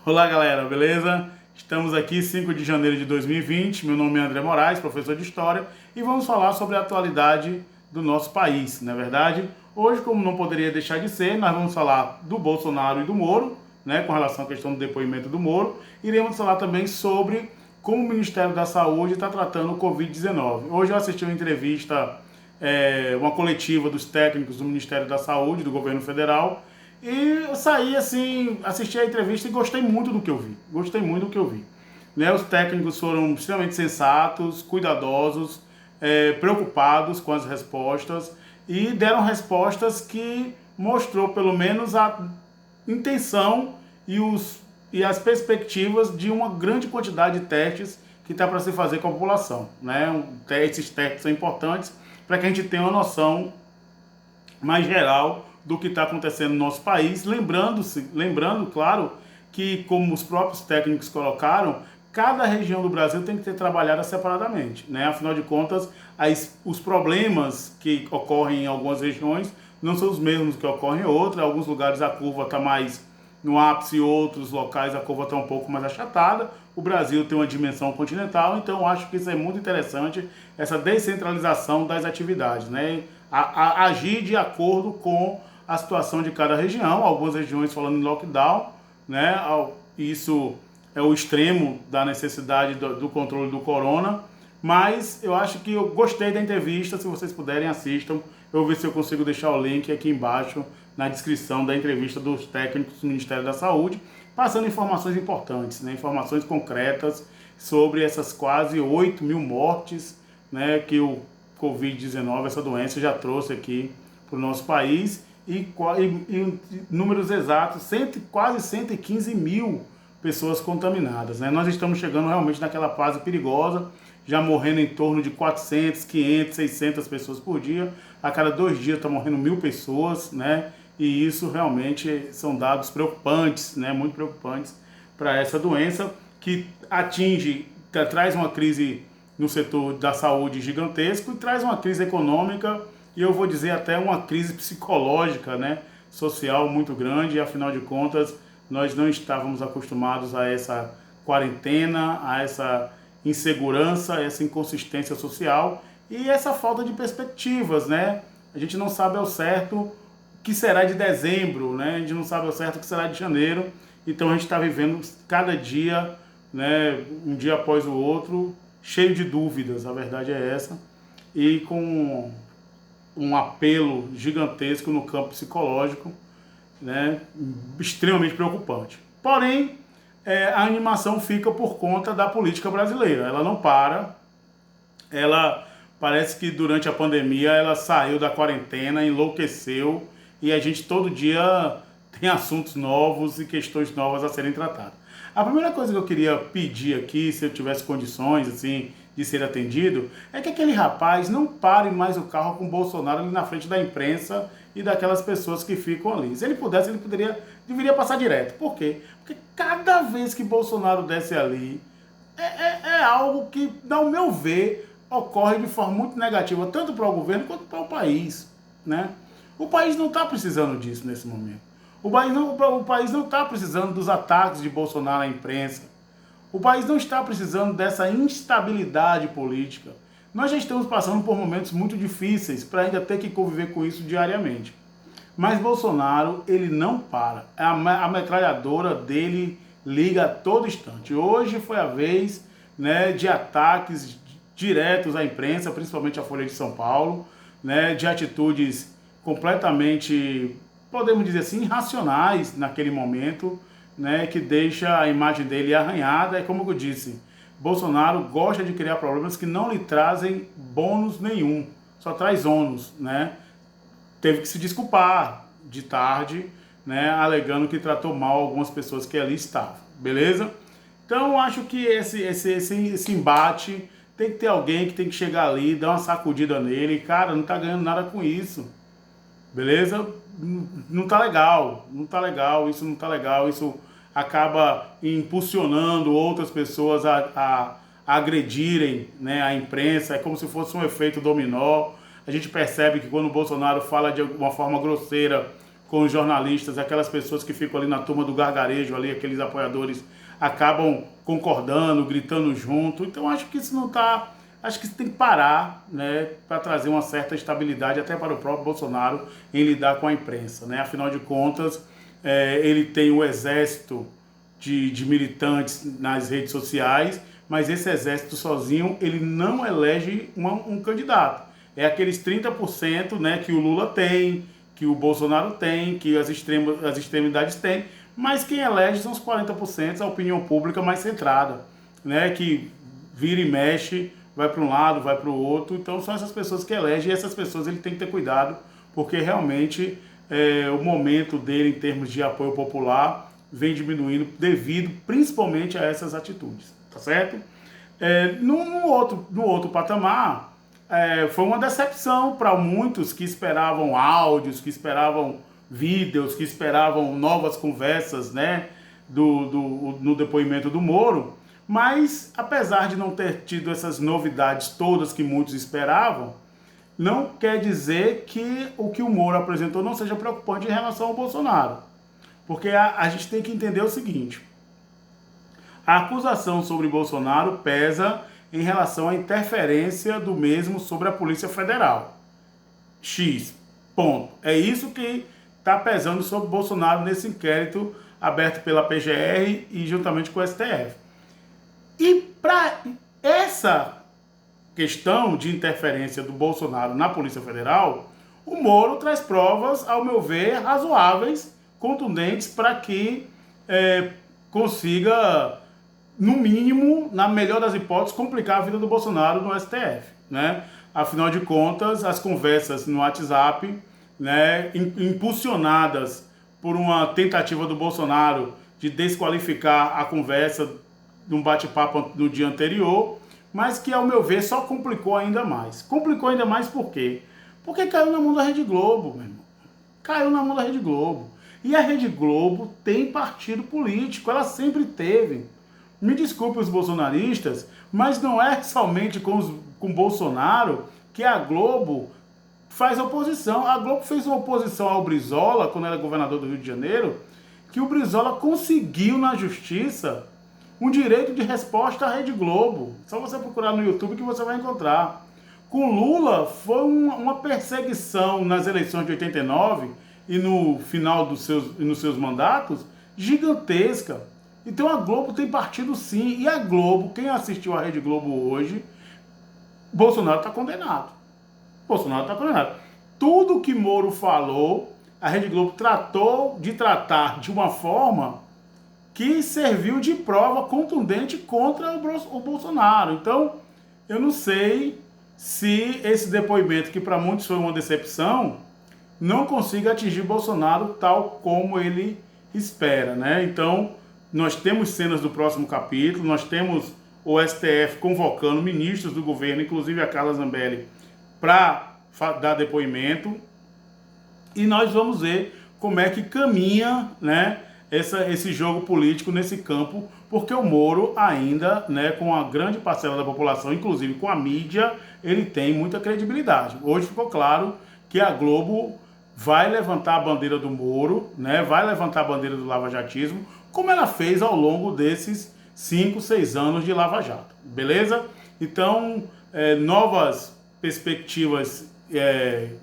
Olá galera, beleza? Estamos aqui 5 de janeiro de 2020, meu nome é André Moraes, professor de História, e vamos falar sobre a atualidade do nosso país, não é verdade? Hoje, como não poderia deixar de ser, nós vamos falar do Bolsonaro e do Moro, né, com relação à questão do depoimento do Moro. Iremos falar também sobre como o Ministério da Saúde está tratando o Covid-19. Hoje eu assisti uma entrevista, uma coletiva dos técnicos do Ministério da Saúde, do governo federal, e eu saí assim, assisti a entrevista e gostei muito do que eu vi. Gostei muito do que eu vi. Né, os técnicos foram extremamente sensatos, cuidadosos, preocupados com as respostas e deram respostas que mostrou pelo menos a intenção e as perspectivas de uma grande quantidade de testes que está para se fazer com a população. Né? Esses testes são importantes para que a gente tenha uma noção mais geral do que está acontecendo no nosso país, lembrando, claro, que como os próprios técnicos colocaram, cada região do Brasil tem que ser trabalhada separadamente, né? Afinal de contas, os problemas que ocorrem em algumas regiões não são os mesmos que ocorrem em outras. Em alguns lugares a curva está mais no ápice, em outros locais a curva está um pouco mais achatada. O Brasil tem uma dimensão continental, então eu acho que isso é muito interessante, essa descentralização das atividades, né? Agir de acordo com a situação de cada região, algumas regiões falando em lockdown, né? Isso é o extremo da necessidade do controle do corona, mas eu acho que eu gostei da entrevista. Se vocês puderem, assistam. Eu vou ver se eu consigo deixar o link aqui embaixo na descrição da entrevista dos técnicos do Ministério da Saúde, passando informações importantes, né? Informações concretas sobre essas quase 8 mil mortes, né, que o Covid-19, essa doença, já trouxe aqui para o nosso país, e números exatos, quase 115 mil pessoas contaminadas. Né? Nós estamos chegando realmente naquela fase perigosa, já morrendo em torno de 400, 500, 600 pessoas por dia. A cada 2 dias está morrendo 1.000 pessoas, né? E isso realmente são dados preocupantes, né? Muito preocupantes para essa doença que traz uma crise no setor da saúde gigantesco e traz uma crise econômica e eu vou dizer até uma crise psicológica, né? Social muito grande. E afinal de contas, nós não estávamos acostumados a essa quarentena, a essa insegurança, essa inconsistência social e essa falta de perspectivas, né? A gente não sabe ao certo o que será de dezembro, né? A gente não sabe ao certo o que será de janeiro. Então a gente está vivendo cada dia, né, um dia após o outro, cheio de dúvidas, a verdade é essa, e com um apelo gigantesco no campo psicológico, né, extremamente preocupante. Porém, a animação fica por conta da política brasileira. Ela não para. Ela parece que durante a pandemia ela saiu da quarentena, enlouqueceu, e a gente todo dia tem assuntos novos e questões novas a serem tratadas. A primeira coisa que eu queria pedir aqui, se eu tivesse condições assim de ser atendido, é que aquele rapaz não pare mais o carro com o Bolsonaro ali na frente da imprensa e daquelas pessoas que ficam ali. Se ele pudesse, deveria passar direto. Por quê? Porque cada vez que Bolsonaro desce ali, é algo que, ao meu ver, ocorre de forma muito negativa, tanto para o governo quanto para o país, né? O país não está precisando disso nesse momento. O país não está precisando dos ataques de Bolsonaro à imprensa. O país não está precisando dessa instabilidade política. Nós já estamos passando por momentos muito difíceis para ainda ter que conviver com isso diariamente. Mas Bolsonaro, ele não para. A metralhadora dele liga a todo instante. Hoje foi a vez, né, de ataques diretos à imprensa, principalmente à Folha de São Paulo, né, de atitudes completamente, podemos dizer assim, irracionais naquele momento, né, que deixa a imagem dele arranhada. É como eu disse, Bolsonaro gosta de criar problemas que não lhe trazem bônus nenhum, só traz ônus, né? Teve que se desculpar de tarde, né, alegando que tratou mal algumas pessoas que ali estavam, beleza? Então eu acho que esse embate tem que ter alguém que tem que chegar ali, dar uma sacudida nele. Cara, não tá ganhando nada com isso, beleza? Não tá legal, isso não tá legal, isso acaba impulsionando outras pessoas a agredirem, né, a imprensa. É como se fosse um efeito dominó. A gente percebe que quando o Bolsonaro fala de uma forma grosseira com os jornalistas, aquelas pessoas que ficam ali na turma do gargarejo, ali, aqueles apoiadores, acabam concordando, gritando junto. Então acho que isso não está... Acho que isso tem que parar, né, para trazer uma certa estabilidade até para o próprio Bolsonaro em lidar com a imprensa, né? Afinal de contas, ele tem o exército de militantes nas redes sociais, mas esse exército sozinho, ele não elege um candidato. É aqueles 30%, né, que o Lula tem, que o Bolsonaro tem, que as extremidades têm, mas quem elege são os 40%, a opinião pública mais centrada, né, que vira e mexe, vai para um lado, vai para o outro. Então são essas pessoas que elegem, e essas pessoas ele tem que ter cuidado, porque realmente o momento dele em termos de apoio popular vem diminuindo devido principalmente a essas atitudes, tá certo? No outro patamar, foi uma decepção para muitos que esperavam áudios, que esperavam vídeos, que esperavam novas conversas, né, no depoimento do Moro. Mas, apesar de não ter tido essas novidades todas que muitos esperavam, não quer dizer que o que o Moro apresentou não seja preocupante em relação ao Bolsonaro. Porque a gente tem que entender o seguinte: a acusação sobre Bolsonaro pesa em relação à interferência do mesmo sobre a Polícia Federal. X. Ponto. É isso que está pesando sobre Bolsonaro nesse inquérito aberto pela PGR e juntamente com o STF. E para essa questão de interferência do Bolsonaro na Polícia Federal, o Moro traz provas, ao meu ver, razoáveis, contundentes, para que consiga, no mínimo, na melhor das hipóteses, complicar a vida do Bolsonaro no STF, né? Afinal de contas, as conversas no WhatsApp, né, impulsionadas por uma tentativa do Bolsonaro de desqualificar a conversa de um bate-papo no dia anterior, mas que, ao meu ver, só complicou ainda mais. Complicou ainda mais por quê? Porque caiu na mão da Rede Globo, meu irmão. Caiu na mão da Rede Globo. E a Rede Globo tem partido político, ela sempre teve. Me desculpe os bolsonaristas, mas não é somente com Bolsonaro que a Globo faz oposição. A Globo fez uma oposição ao Brizola, quando era governador do Rio de Janeiro, que o Brizola conseguiu na justiça um direito de resposta à Rede Globo. Só você procurar no YouTube que você vai encontrar. Com Lula foi uma perseguição nas eleições de 89 e no final nos seus mandatos gigantesca. Então a Globo tem partido sim. E a Globo, quem assistiu a Rede Globo hoje, Bolsonaro está condenado. Bolsonaro está condenado. Tudo que Moro falou, a Rede Globo tratou de tratar de uma forma que serviu de prova contundente contra o Bolsonaro. Então, eu não sei se esse depoimento, que para muitos foi uma decepção, não consiga atingir Bolsonaro tal como ele espera, né? Então, nós temos cenas do próximo capítulo, nós temos o STF convocando ministros do governo, inclusive a Carla Zambelli, para dar depoimento, e nós vamos ver como é que caminha, né, esse jogo político nesse campo, porque o Moro ainda, né, com a grande parcela da população, inclusive com a mídia, ele tem muita credibilidade. Hoje ficou claro que a Globo vai levantar a bandeira do Moro, né, vai levantar a bandeira do lavajatismo, como ela fez ao longo desses 5, 6 anos de Lava Jato. Beleza? Então, novas perspectivas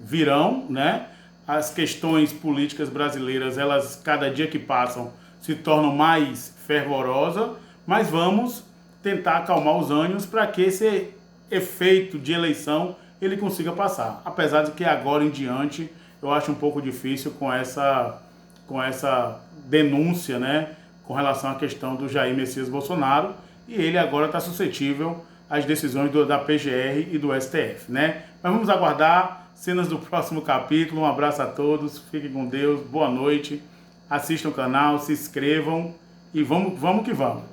virão, né? As questões políticas brasileiras, elas, cada dia que passam, se tornam mais fervorosas, mas vamos tentar acalmar os ânimos para que esse efeito de eleição ele consiga passar. Apesar de que agora em diante eu acho um pouco difícil com essa denúncia, né, com relação à questão do Jair Messias Bolsonaro, e ele agora está suscetível às decisões da PGR e do STF, né? Mas vamos aguardar cenas do próximo capítulo. Um abraço a todos, fiquem com Deus, boa noite, assistam o canal, se inscrevam e vamos que vamos.